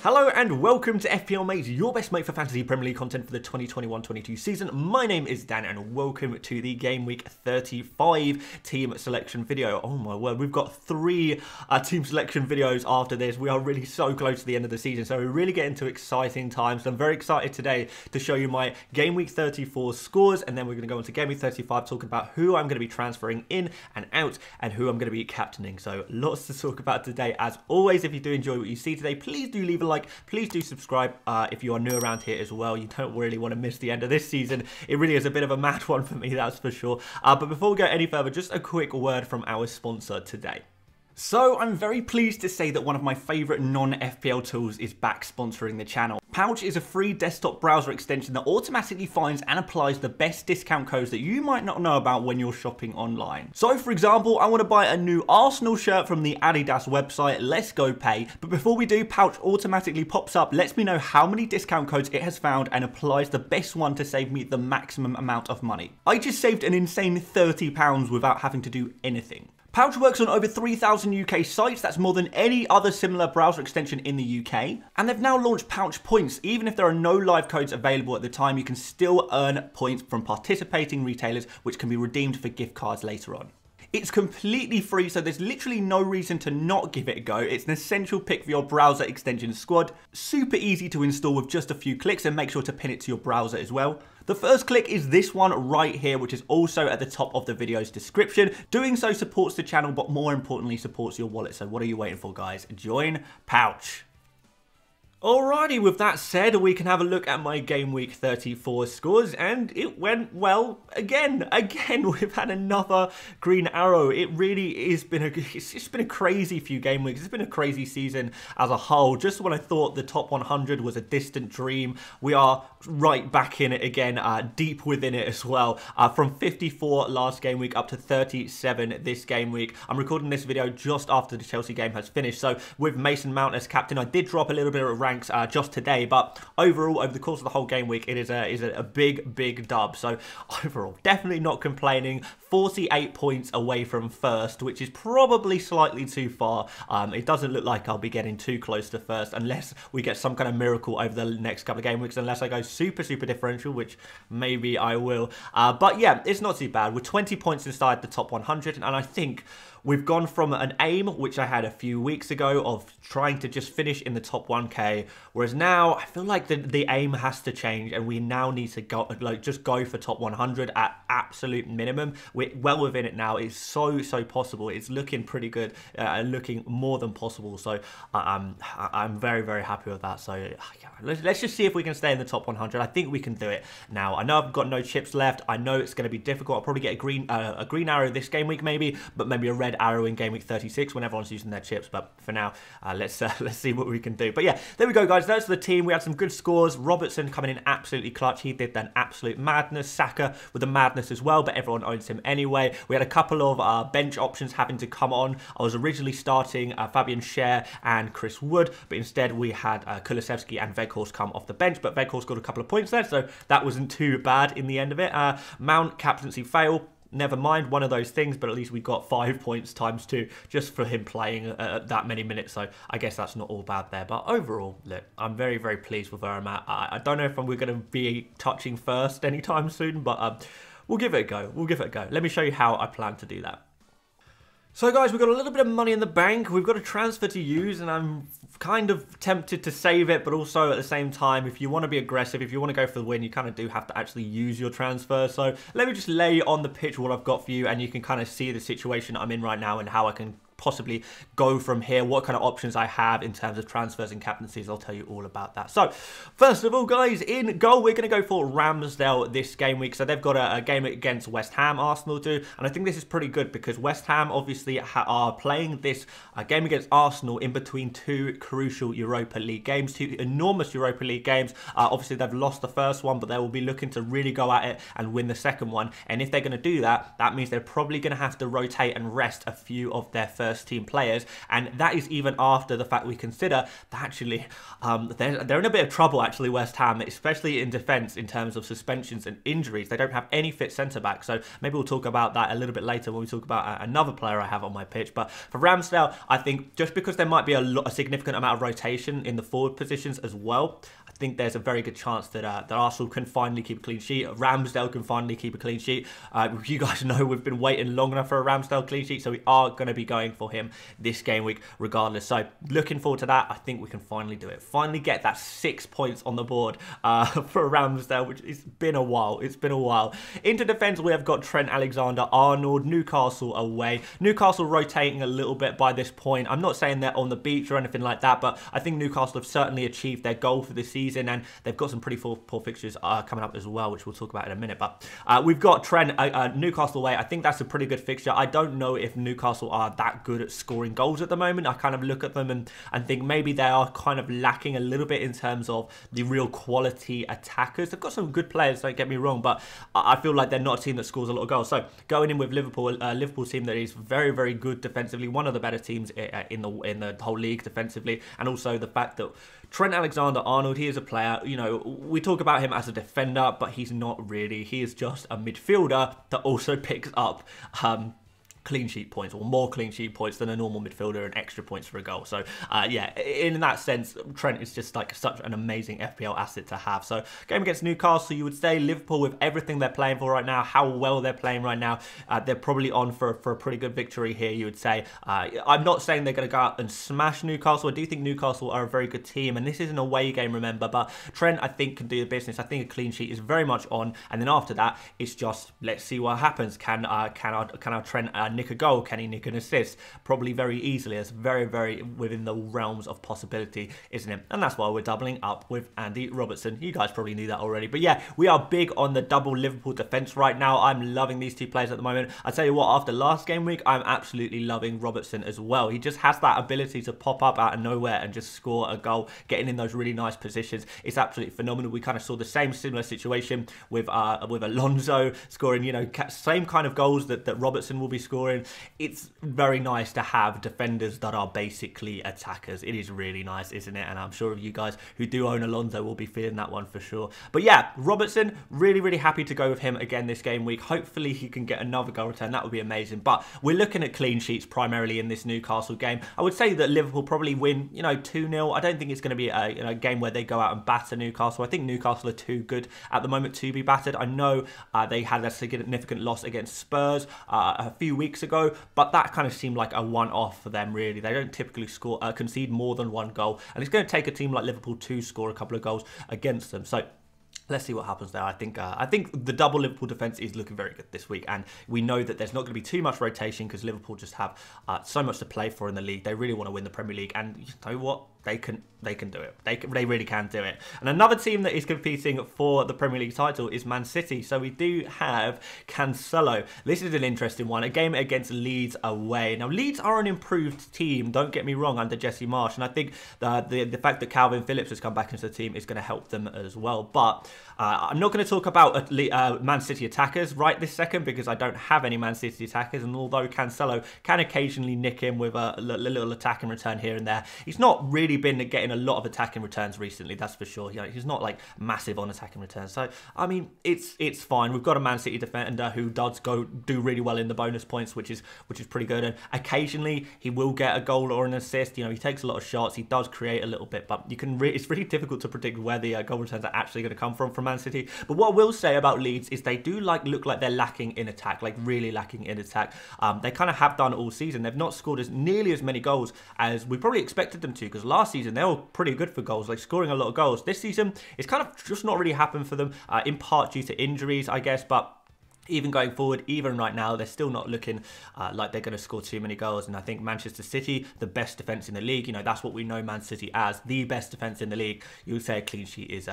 Hello and welcome to FPL Mate, your best mate for fantasy Premier League content for the 2021-22 season. My name is Dan and welcome to the Game Week 35 team selection video. Oh my word, we've got three team selection videos after this. We are really so close to the end of the season, so we're really getting to exciting times. I'm very excited today to show you my Game Week 34 scores, and then we're going to go on to Game Week 35 talking about who I'm going to be transferring in and out and who I'm going to be captaining. So lots to talk about today. As always, if you do enjoy what you see today, please do leave a like, please do subscribe if you are new around here as well. You don't really want to miss the end of this season. It really is a bit of a mad one for me, that's for sure. But before we go any further, just a quick word from our sponsor today. So I'm very pleased to say that one of my favourite non-FPL tools is back sponsoring the channel. Pouch is a free desktop browser extension that automatically finds and applies the best discount codes that you might not know about when you're shopping online. So for example, I want to buy a new Arsenal shirt from the Adidas website, let's go pay. But before we do, Pouch automatically pops up, lets me know how many discount codes it has found and applies the best one to save me the maximum amount of money. I just saved an insane £30 without having to do anything. Pouch works on over 3,000 UK sites, that's more than any other similar browser extension in the UK. And they've now launched Pouch Points. Even if there are no live codes available at the time, you can still earn points from participating retailers, which can be redeemed for gift cards later on. It's completely free, so there's literally no reason to not give it a go. It's an essential pick for your browser extension squad. Super easy to install with just a few clicks, and make sure to pin it to your browser as well. The first click is this one right here, which is also at the top of the video's description. Doing so supports the channel, but more importantly, supports your wallet. So what are you waiting for, guys? Join Pouch. Alrighty, with that said, we can have a look at my Game Week 34 scores, and it went well again. We've had another green arrow. It really is it's been a crazy few game weeks. It's been a crazy season as a whole. Just when I thought the top 100 was a distant dream, we are right back in it again, deep within it as well. From 54 last game week up to 37 this game week. I'm recording this video just after the Chelsea game has finished, so with Mason Mount as captain, I did drop a little bit of ranks just today, but overall over the course of the whole game week, it is a big dub. So overall, definitely not complaining. 48 points away from first, which is probably slightly too far. It doesn't look like I'll be getting too close to first unless we get some kind of miracle over the next couple of game weeks, unless I go super differential, which maybe I will. But yeah, it's not too bad. We're 20 points inside the top 100, and I think we've gone from an aim, which I had a few weeks ago, of trying to just finish in the top 1k, whereas now I feel like the aim has to change, and we now need to go just go for top 100 at absolute minimum. We're well within it now. It's so possible. It's looking pretty good, looking more than possible. So I'm very happy with that. So yeah, let's just see if we can stay in the top 100. I think we can do it now. I know I've got no chips left. I know it's going to be difficult. I'll probably get a green arrow this game week maybe, but maybe a red arrow in Game Week 36 when everyone's using their chips. But for now, let's see what we can do. But yeah, there we go, guys. That's the team. We had some good scores. Robertson coming in absolutely clutch. He did an absolute madness. Saka with a madness as well, but everyone owns him anyway. We had a couple of bench options having to come on. I was originally starting Fabian Schär and Chris Wood, but instead we had Kolasevski and Weghorst come off the bench, but Weghorst got a couple of points there, so that wasn't too bad in the end of it. Mount captaincy fail. Never mind, one of those things, but at least we got 5 points times 2 just for him playing that many minutes, so I guess that's not all bad there. But overall, look, I'm very pleased with where I'm at. I don't know if we're going to be touching first anytime soon, but we'll give it a go. Let me show you how I plan to do that. So guys, we've got a little bit of money in the bank. We've got a transfer to use, and I'm kind of tempted to save it, but also at the same time, if you want to be aggressive, if you want to go for the win, you kind of do have to actually use your transfer. So let me just lay on the pitch what I've got for you, and you can kind of see the situation I'm in right now and how I can possibly go from here, what kind of options I have in terms of transfers and captaincies. I'll tell you all about that. So first of all, guys, in goal, we're going to go for Ramsdale this game week. So they've got a game against West Ham, Arsenal do, and I think this is pretty good because West Ham obviously are playing this game against Arsenal in between two crucial Europa League games, two enormous Europa League games. Obviously they've lost the first one, but they will be looking to really go at it and win the second one, and if they're going to do that, that means they're probably going to have to rotate and rest a few of their first first team players, and that is even after the fact we consider that actually they're in a bit of trouble actually, West Ham, especially in defence in terms of suspensions and injuries. They don't have any fit centre-back, so maybe we'll talk about that a little bit later when we talk about another player I have on my pitch. But for Ramsdale, I think just because there might be a significant amount of rotation in the forward positions as well, I think there's a very good chance that that Arsenal can finally keep a clean sheet. Ramsdale can finally keep a clean sheet. You guys know we've been waiting long enough for a Ramsdale clean sheet, so we are going to be going for him this game week regardless. So looking forward to that. I think we can finally do it. Finally get that 6 points on the board for Ramsdale, which it's been a while. It's been a while. Into defence, we have got Trent Alexander-Arnold, Newcastle away. Newcastle rotating a little bit by this point. I'm not saying they're on the beach or anything like that, but I think Newcastle have certainly achieved their goal for this season, and they've got some pretty poor fixtures coming up as well, which we'll talk about in a minute. But we've got Trent, Newcastle away. I think that's a pretty good fixture. I don't know if Newcastle are that good at scoring goals at the moment. I kind of look at them and think maybe they are kind of lacking a little bit in terms of the real quality attackers. They've got some good players, don't get me wrong, but I feel like they're not a team that scores a lot of goals. So going in with Liverpool, Liverpool's team that is very, very good defensively, one of the better teams in the whole league defensively, and also the fact that Trent Alexander-Arnold, he is a player, you know, we talk about him as a defender, but he's not really. He is just a midfielder that also picks up clean sheet points, or more clean sheet points than a normal midfielder, and extra points for a goal. So yeah, in that sense, Trent is just like such an amazing FPL asset to have. So game against Newcastle, you would say Liverpool, with everything they're playing for right now, how well they're playing right now, they're probably on for a pretty good victory here, you would say. I'm not saying they're going to go out and smash Newcastle. I do think Newcastle are a very good team, and this is an away game, remember, but Trent, I think, can do the business. I think a clean sheet is very much on, and then after that, it's just, let's see what happens. Can our Trent nick a goal? Can he nick an assist? Probably very easily. It's very, very within the realms of possibility, isn't it? And that's why we're doubling up with Andy Robertson. You guys probably knew that already. But yeah, we are big on the double Liverpool defence right now. I'm loving these two players at the moment. I tell you what, after last game week, I'm absolutely loving Robertson as well. He just has that ability to pop up out of nowhere and just score a goal, getting in those really nice positions. It's absolutely phenomenal. We kind of saw the similar situation with Alonso scoring, you know, same kind of goals that Robertson will be scoring. It's very nice to have defenders that are basically attackers. It is really nice, isn't it? And I'm sure you guys who do own Alonso will be feeling that one for sure. But yeah, Robertson, really, really happy to go with him again this game week. Hopefully he can get another goal return. That would be amazing. But we're looking at clean sheets primarily in this Newcastle game. I would say that Liverpool probably win, you know, 2-0. I don't think it's going to be a game where they go out and batter Newcastle. I think Newcastle are too good at the moment to be battered. I know they had a significant loss against Spurs a few weeks ago, but that kind of seemed like a one-off for them, really. They don't typically concede more than one goal, and it's going to take a team like Liverpool to score a couple of goals against them. So let's see what happens there. I think the double Liverpool defence is looking very good this week, and we know that there's not going to be too much rotation because Liverpool just have so much to play for in the league. They really want to win the Premier League, and you know what? They can do it. They really can do it. And another team that is competing for the Premier League title is Man City. So we do have Cancelo. This is an interesting one. A game against Leeds away. Now, Leeds are an improved team, don't get me wrong, under Jesse Marsch. And I think the fact that Calvin Phillips has come back into the team is going to help them as well. But I'm not going to talk about Man City attackers right this second, because I don't have any Man City attackers. And although Cancelo can occasionally nick him with a little attacking return here and there, he's not really been getting a lot of attacking returns recently, that's for sure. You know, he's not like massive on attacking returns. So I mean, it's fine. We've got a Man City defender who does do really well in the bonus points, which is pretty good. And occasionally he will get a goal or an assist. You know, he takes a lot of shots. He does create a little bit, but it's really difficult to predict where the goal returns are actually going to come from Man City. But what I will say about Leeds is they do look like they're lacking in attack, like really lacking in attack. They kind of have done all season. They've not scored nearly as many goals as we probably expected them to, because last season they were pretty good for goals, like scoring a lot of goals. This season it's kind of just not really happened for them, in part due to injuries, I guess. But even going forward, even right now, they're still not looking like they're going to score too many goals. And I think Manchester City, the best defence in the league, you know, that's what we know Man City as, the best defence in the league. You would say a clean sheet is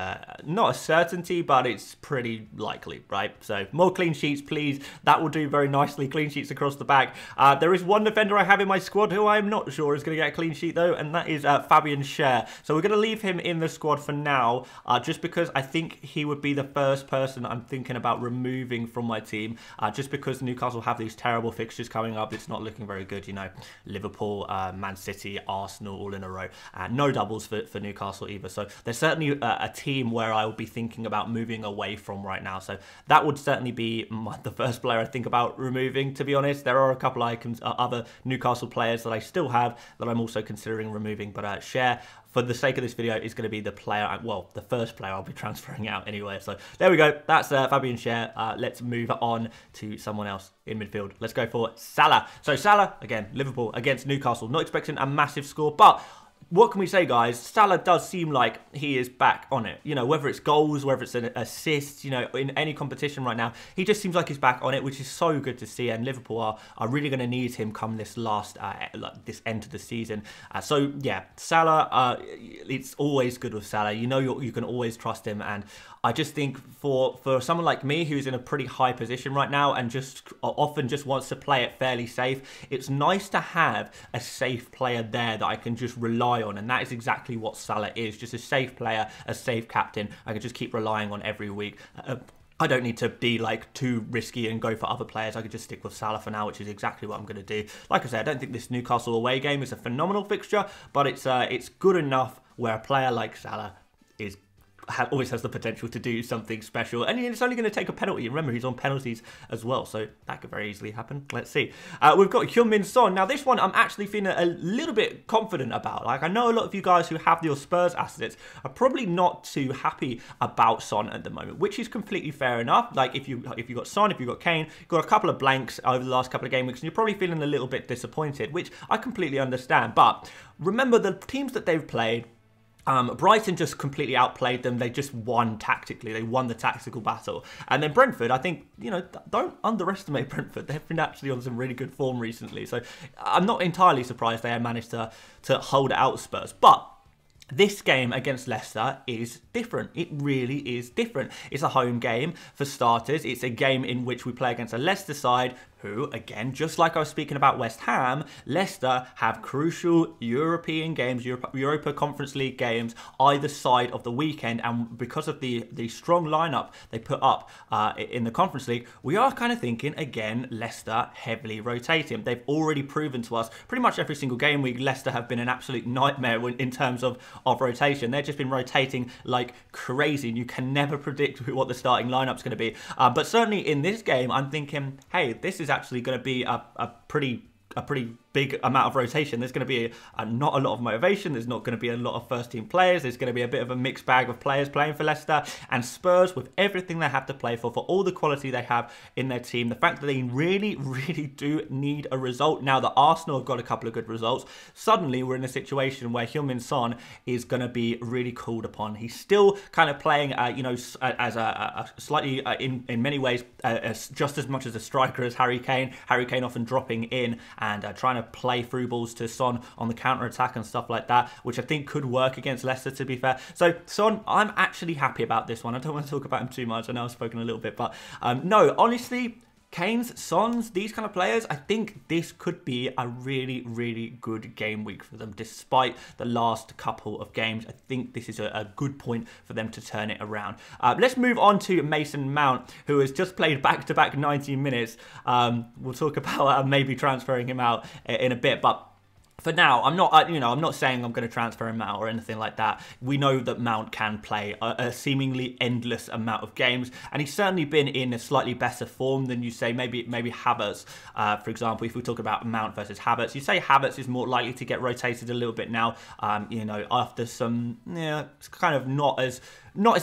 not a certainty, but it's pretty likely, right? So more clean sheets, please. That will do very nicely. Clean sheets across the back. There is one defender I have in my squad who I'm not sure is going to get a clean sheet, though, and that is Fabian Schär. So we're going to leave him in the squad for now, just because I think he would be the first person I'm thinking about removing from my team, just because Newcastle have these terrible fixtures coming up. It's not looking very good, you know, Liverpool, Man City, Arsenal all in a row, and no doubles for Newcastle either. So there's certainly a team where I would be thinking about moving away from right now. So that would certainly be the first player I think about removing, to be honest. There are a couple icons, other Newcastle players that I still have that I'm also considering removing, but Share, for the sake of this video, is going to be the player, well, the first player I'll be transferring out anyway. So there we go. That's Fabian Schär. Let's move on to someone else in midfield. Let's go for Salah. So Salah, again, Liverpool against Newcastle. Not expecting a massive score, but what can we say, guys? Salah does seem like he is back on it. You know, whether it's goals, whether it's an assist, you know, in any competition right now, he just seems like he's back on it, which is so good to see. And Liverpool are really going to need him come this this end of the season. So yeah, Salah, it's always good with Salah. You know, you can always trust him. And I just think for someone like me who's in a pretty high position right now and just often just wants to play it fairly safe, it's nice to have a safe player there that I can just rely on, and that is exactly what Salah is. Just a safe player, a safe captain I can just keep relying on every week. I don't need to be like too risky and go for other players. I could just stick with Salah for now, which is exactly what I'm going to do. Like I said, I don't think this Newcastle away game is a phenomenal fixture, but it's good enough where a player like Salah always has the potential to do something special, and it's only going to take a penalty. Remember, he's on penalties as well, so that could very easily happen. Let's see. We've got Heung-min Son. Now, this one I'm actually feeling a little bit confident about. Like, I know a lot of you guys who have your Spurs assets are probably not too happy about Son at the moment, which is completely fair enough. Like, if you got Son, if you got Kane, you've got a couple of blanks over the last couple of game weeks, and you're probably feeling a little bit disappointed, which I completely understand. But remember, the teams that they've played, Brighton just completely outplayed them. They just won tactically. They won the tactical battle. And then Brentford, I think, you know, don't underestimate Brentford. They've been actually on some really good form recently. So I'm not entirely surprised they have managed to hold out Spurs. But this game against Leicester is different. It really is different. It's a home game for starters. It's a game in which we play against a Leicester side who, again, just like I was speaking about West Ham, Leicester have crucial European games, Europa Conference League games, either side of the weekend. And because of the strong lineup they put up in the Conference League, we are kind of thinking, again, Leicester heavily rotating. They've already proven to us pretty much every single game week, Leicester have been an absolute nightmare in terms of rotation. They've just been rotating like crazy, and you can never predict what the starting lineup's going to be. But certainly in this game, I'm thinking, hey, this is actually going to be a pretty big amount of rotation. There's going to be not a lot of motivation. There's not going to be a lot of first team players. There's going to be a bit of a mixed bag of players playing for Leicester. And Spurs, with everything they have to play for all the quality they have in their team, the fact that they really, really do need a result. Now that Arsenal have got a couple of good results, suddenly we're in a situation where Heung-min Son is going to be really called upon. He's still kind of playing, you know, as a slightly, in many ways, just as much as a striker as Harry Kane. Harry Kane often dropping in and trying to play through balls to Son on the counter-attack and stuff like that, which I think could work against Leicester, to be fair. So Son, I'm actually happy about this one. I don't want to talk about him too much. I know I've spoken a little bit, but no, honestly, Kane's, Son's, these kind of players, I think this could be a really, really good game week for them. Despite the last couple of games, I think this is a good point for them to turn it around. Let's move on to Mason Mount, who has just played back-to-back 90 minutes. We'll talk about maybe transferring him out in a bit, but for now, I'm not saying I'm going to transfer him out or anything like that. We know that Mount can play a seemingly endless amount of games, and he's certainly been in a slightly better form than you say maybe Havertz. For example, if we talk about Mount versus Havertz, you say Havertz is more likely to get rotated a little bit now. You know, after some, it's kind of not as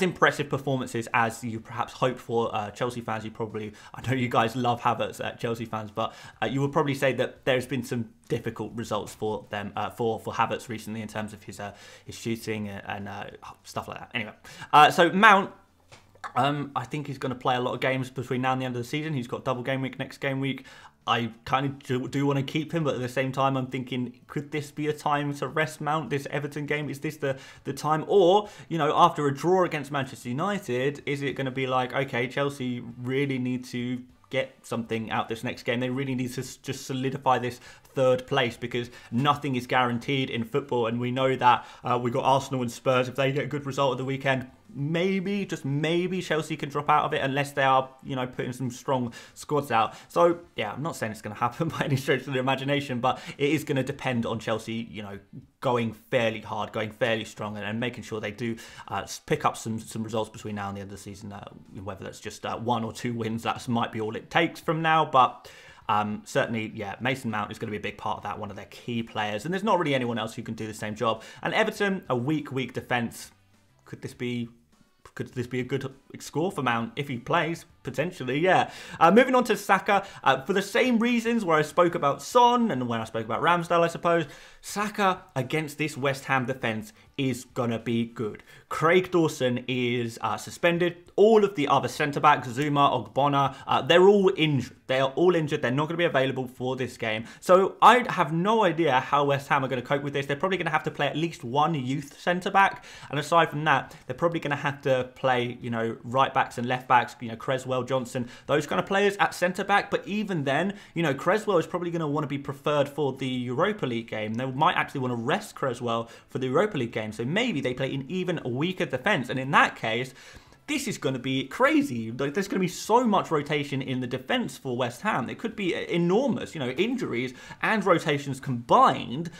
impressive performances as you perhaps hoped for. Chelsea fans, I know you guys love Havertz, Chelsea fans, but you would probably say that there's been some difficult results for them, for Havertz recently in terms of his shooting and stuff like that. Anyway, so Mount, I think he's going to play a lot of games between now and the end of the season. He's got double game week next game week. I kind of do want to keep him, but at the same time, I'm thinking, could this be a time to rest Mount? This Everton game, is this the time? Or, you know, after a draw against Manchester United, is it going to be like, okay, Chelsea really need to get something out this next game. They really need to just solidify this third place, because nothing is guaranteed in football, and we know that we got Arsenal and Spurs. If they get a good result at the weekend, maybe, just maybe, Chelsea can drop out of it unless they are, you know, putting some strong squads out. So, yeah, I'm not saying it's going to happen by any stretch of the imagination, but it is going to depend on Chelsea, you know, going fairly hard, going fairly strong, and making sure they do pick up some results between now and the end of the season, whether that's just 1 or 2 wins. That might be all it takes from now, but certainly, yeah, Mason Mount is going to be a big part of that, one of their key players, and there's not really anyone else who can do the same job. And Everton, a weak defence. Could this be a good score for Mount if he plays? Potentially, yeah. Moving on to Saka, for the same reasons where I spoke about Son and when I spoke about Ramsdale, I suppose, Saka against this West Ham defence is going to be good. Craig Dawson is suspended. All of the other centre-backs, Zuma, Ogbonna, they're all injured. They are all injured. They're not going to be available for this game. So I have no idea how West Ham are going to cope with this. They're probably going to have to play at least one youth centre-back. And aside from that, they're probably going to have to play, you know, right-backs and left-backs, you know, Creswell, Johnson, those kind of players at centre-back. But even then, you know, Creswell is probably going to want to be preferred for the Europa League game. They might actually want to rest Creswell for the Europa League game. So maybe they play an even weaker defence. And in that case, this is going to be crazy. Like, there's going to be so much rotation in the defence for West Ham. It could be enormous, you know, injuries and rotations combined.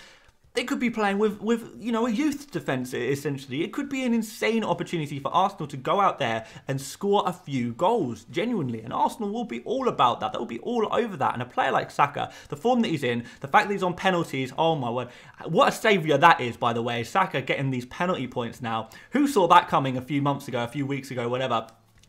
They could be playing with you know, a youth defence, essentially. It could be an insane opportunity for Arsenal to go out there and score a few goals, genuinely. And Arsenal will be all about that. They'll be all over that. And a player like Saka, the form that he's in, the fact that he's on penalties, oh my word. What a saviour that is, by the way. Saka getting these penalty points now. Who saw that coming a few months ago, a few weeks ago, whatever?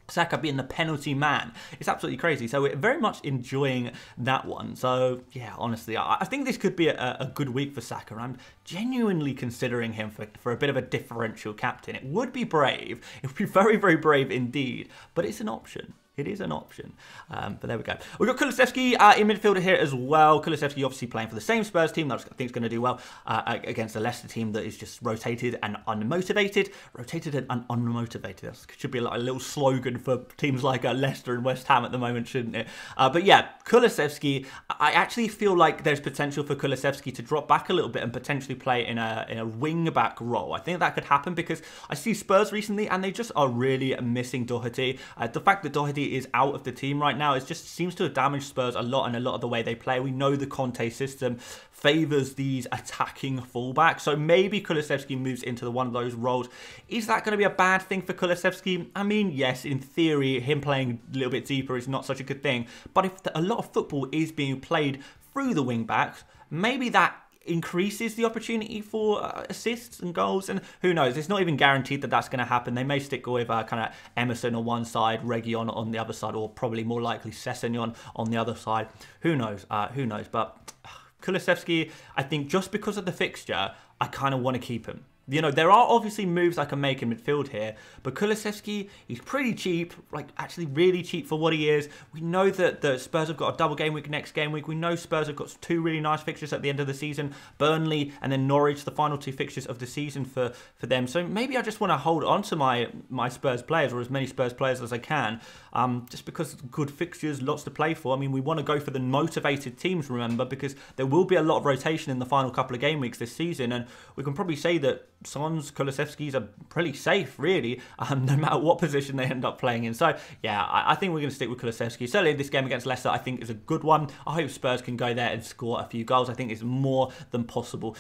Saka being the penalty man. It's absolutely crazy. So we're very much enjoying that one. So, yeah, honestly, I think this could be a good week for Saka. I'm genuinely considering him for a bit of a differential captain. It would be brave. It would be very, very brave indeed. But it's an option. It is an option. But there we go. We've got Kolasevski in midfield here as well. Kolasevski obviously playing for the same Spurs team that I think is going to do well against a Leicester team that is just rotated and unmotivated. Rotated and unmotivated. That should be like a little slogan for teams like Leicester and West Ham at the moment, shouldn't it? But yeah, Kolasevski, I actually feel like there's potential for Kolasevski to drop back a little bit and potentially play in a wing-back role. I think that could happen because I see Spurs recently and they just are really missing Doherty. The fact that Doherty is out of the team right now, it just seems to have damaged Spurs a lot and a lot of the way they play. We know the Conte system favours these attacking fullbacks, so maybe Kolasevski moves into one of those roles. Is that going to be a bad thing for Kolasevski? I mean, yes, in theory, him playing a little bit deeper is not such a good thing, but if a lot of football is being played through the wing backs, maybe that increases the opportunity for assists and goals, and who knows, it's not even guaranteed that that's going to happen. They may stick with kind of Emerson on one side, Reguilon on the other side, or probably more likely Sessegnon on the other side. Who knows, but Kolasevski, I think just because of the fixture, I kind of want to keep him. You know, there are obviously moves I can make in midfield here, but Kolasevski, he's pretty cheap, like actually really cheap for what he is. We know that the Spurs have got a double game week next game week. We know Spurs have got 2 really nice fixtures at the end of the season, Burnley and then Norwich, the final 2 fixtures of the season for them. So maybe I just want to hold on to my Spurs players, or as many Spurs players as I can, just because good fixtures, lots to play for. I mean, we want to go for the motivated teams, remember, because there will be a lot of rotation in the final couple of game weeks this season, and we can probably say that Son's, Kolasevski's are pretty safe, really, no matter what position they end up playing in. So, yeah, I think we're going to stick with Kolasevski. Certainly, this game against Leicester, I think, is a good one. I hope Spurs can go there and score a few goals. I think it's more than possible.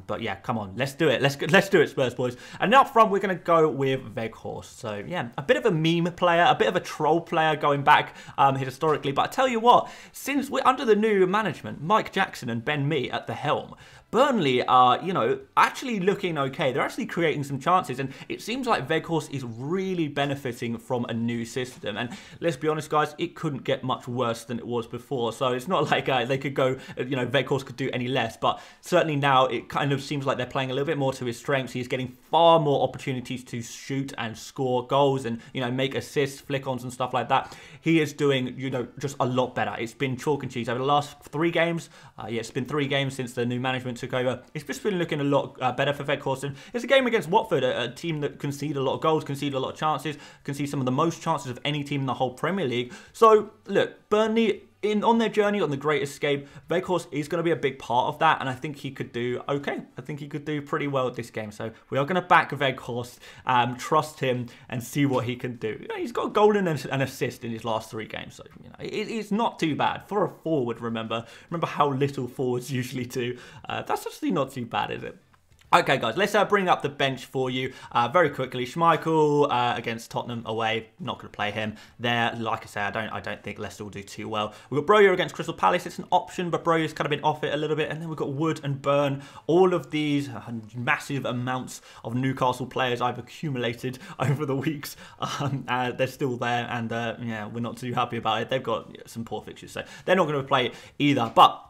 But, yeah, come on, let's do it. Let's do it, Spurs boys. And up front, we're going to go with Weghorst. So, yeah, a bit of a meme player, a bit of a troll player going back historically. But I tell you what, since we're under the new management, Mike Jackson and Ben Mee at the helm, Burnley are, you know, actually looking okay. They're actually creating some chances, and it seems like Weghorst is really benefiting from a new system. And let's be honest, guys, it couldn't get much worse than it was before. So it's not like they could go, you know, Weghorst could do any less. But certainly now it kind of seems like they're playing a little bit more to his strengths. He's getting far more opportunities to shoot and score goals and, you know, make assists, flick-ons and stuff like that. He is doing, you know, just a lot better. It's been chalk and cheese over the last 3 games. Yeah, it's been 3 games since the new management took over. It's just been looking a lot better for Weghorst. And it's a game against Watford, a team that conceded a lot of goals, conceded a lot of chances, conceded some of the most chances of any team in the whole Premier League. So, look, Burnley, on their journey on the Great Escape, Weghorst is going to be a big part of that, and I think he could do okay. I think he could do pretty well at this game. So we are going to back Weghorst, trust him, and see what he can do. You know, he's got a goal and an assist in his last 3 games, so you know it's not too bad for a forward. Remember how little forwards usually do. That's actually not too bad, is it? Okay, guys, let's bring up the bench for you very quickly. Schmeichel against Tottenham away. Not going to play him there. Like I say, I don't think Leicester will do too well. We've got Broja against Crystal Palace. It's an option, but Broja's kind of been off it a little bit. And then we've got Wood and Burn. All of these massive amounts of Newcastle players I've accumulated over the weeks. They're still there, and yeah, we're not too happy about it. They've got some poor fixtures, so they're not going to play either. But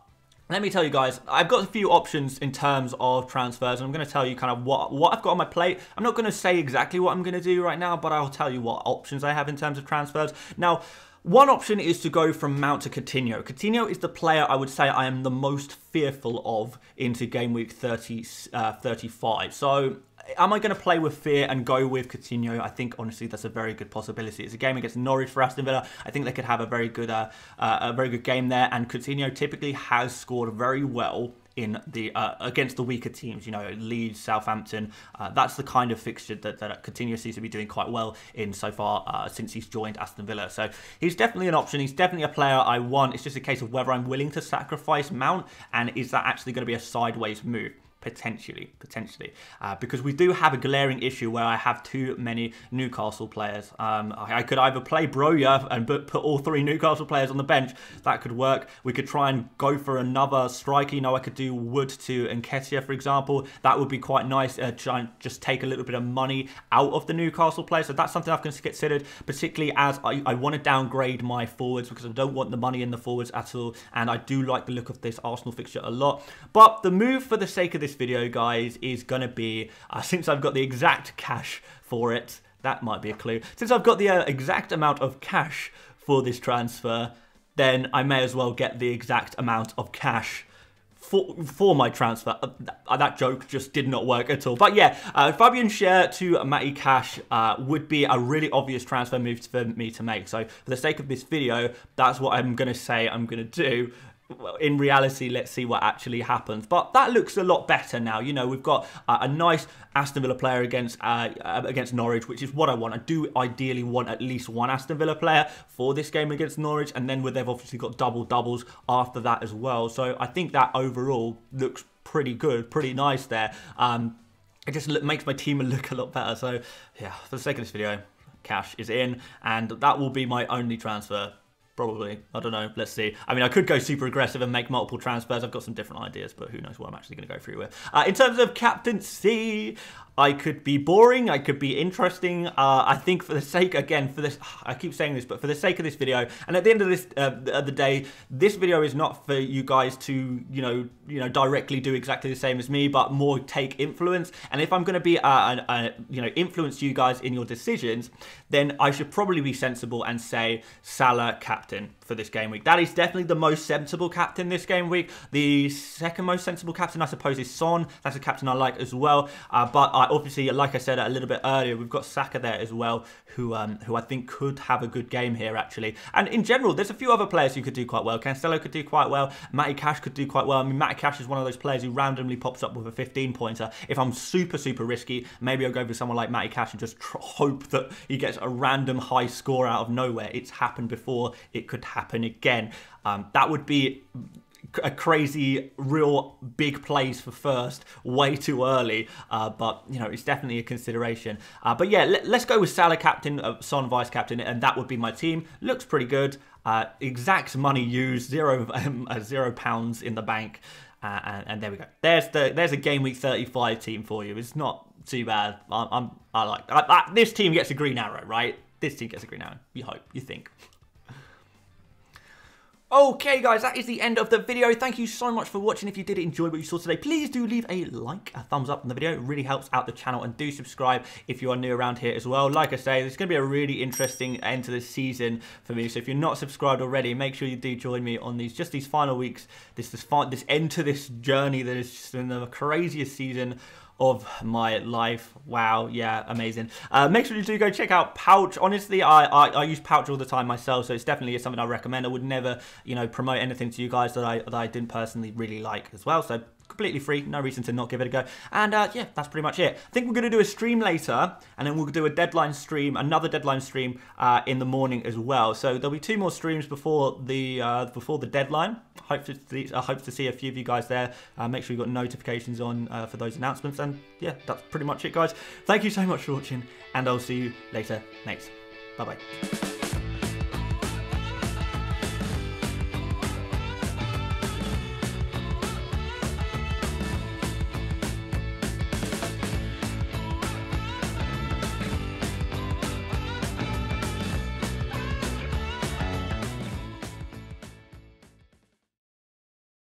let me tell you guys, I've got a few options in terms of transfers, and I'm going to tell you kind of what I've got on my plate. I'm not going to say exactly what I'm going to do right now, but I'll tell you what options I have in terms of transfers. Now, one option is to go from Mount to Coutinho. Coutinho is the player I would say I am the most fearful of into Game Week 35. So, am I going to play with fear and go with Coutinho? I think, honestly, that's a very good possibility. It's a game against Norwich for Aston Villa. I think they could have a very good game there. And Coutinho typically has scored very well in the against the weaker teams, you know, Leeds, Southampton. That's the kind of fixture that Coutinho seems to be doing quite well in so far since he's joined Aston Villa. So he's definitely an option. He's definitely a player I want. It's just a case of whether I'm willing to sacrifice Mount, and is that actually going to be a sideways move? Potentially, because we do have a glaring issue where I have too many Newcastle players. I could either play Broja and put all 3 Newcastle players on the bench. That could work. We could try and go for another striker. You know, I could do Wood to Nketiah, for example. That would be quite nice. Try and just take a little bit of money out of the Newcastle players. So that's something I've considered, particularly as I want to downgrade my forwards because I don't want the money in the forwards at all. And I do like the look of this Arsenal fixture a lot. But the move for the sake of this video, guys, is going to be, since I've got the exact cash for it, that might be a clue, since I've got the exact amount of cash for this transfer, then I may as well get the exact amount of cash for my transfer. That joke just did not work at all. But yeah, Fabian Schär to Matty Cash would be a really obvious transfer move for me to make. So for the sake of this video, that's what I'm going to say I'm going to do. Well, in reality, let's see what actually happens. But that looks a lot better now. You know, we've got a nice Aston Villa player against Norwich, which is what I want. I do ideally want at least one Aston Villa player for this game against Norwich, and then they've obviously got double doubles after that as well. So I think that overall looks pretty good, pretty nice there. It just makes my team look a lot better. So yeah, for the sake of this video, cash is in, and that will be my only transfer. Probably. I don't know. Let's see. I mean, I could go super aggressive and make multiple transfers. I've got some different ideas, but who knows what I'm actually going to go through with. In terms of captaincy, I could be boring. I could be interesting. I think for the sake, again, for this, I keep saying this, but for the sake of this video, and at the end of this, the day, this video is not for you guys to, you know, directly do exactly the same as me, but more take influence. And if I'm going to be, influence you guys in your decisions, then I should probably be sensible and say Salah captain for this game week. That is definitely the most sensible captain this game week. The second most sensible captain, I suppose, is Son. That's a captain I like as well. But obviously, like I said a little bit earlier, we've got Saka there as well, who I think could have a good game here, actually. And in general, there's a few other players who could do quite well. Cancelo could do quite well. Matty Cash could do quite well. I mean, Matty Cash is one of those players who randomly pops up with a 15-pointer. If I'm super, super risky, maybe I'll go for someone like Matty Cash and just hope that he gets a random high score out of nowhere. It's happened before. It could happen again. That would be a crazy, real big plays for first way too early, but you know, it's definitely a consideration. But yeah, let's go with Salah captain, Son vice captain, and that would be my team. Looks pretty good. Exact money used, £0 in the bank, and there we go. There's a game week 35 team for you. It's not too bad. I like this team gets a green arrow, right? This team gets a green arrow. You hope, you think. Okay, guys, that is the end of the video. Thank you so much for watching. If you did enjoy what you saw today, please do leave a like, a thumbs up on the video. It really helps out the channel, and do subscribe if you are new around here as well. Like I say, it's going to be a really interesting end to the season for me. So if you're not subscribed already, make sure you do join me on these final weeks. This end to this journey that is just been the craziest season of my life. Wow, yeah, amazing. Make sure you do go check out Pouch. Honestly, I use Pouch all the time myself, so it's definitely something I recommend. I would never, you know, promote anything to you guys that I didn't personally really like as well. So completely free, no reason to not give it a go. And yeah, that's pretty much it. I think we're going to do a stream later, and then we'll do a deadline stream, another deadline stream in the morning as well. So there'll be 2 more streams before the deadline. I hope to see a few of you guys there. Make sure you've got notifications on for those announcements. And yeah, that's pretty much it, guys. Thank you so much for watching, and I'll see you later, mates. Bye-bye.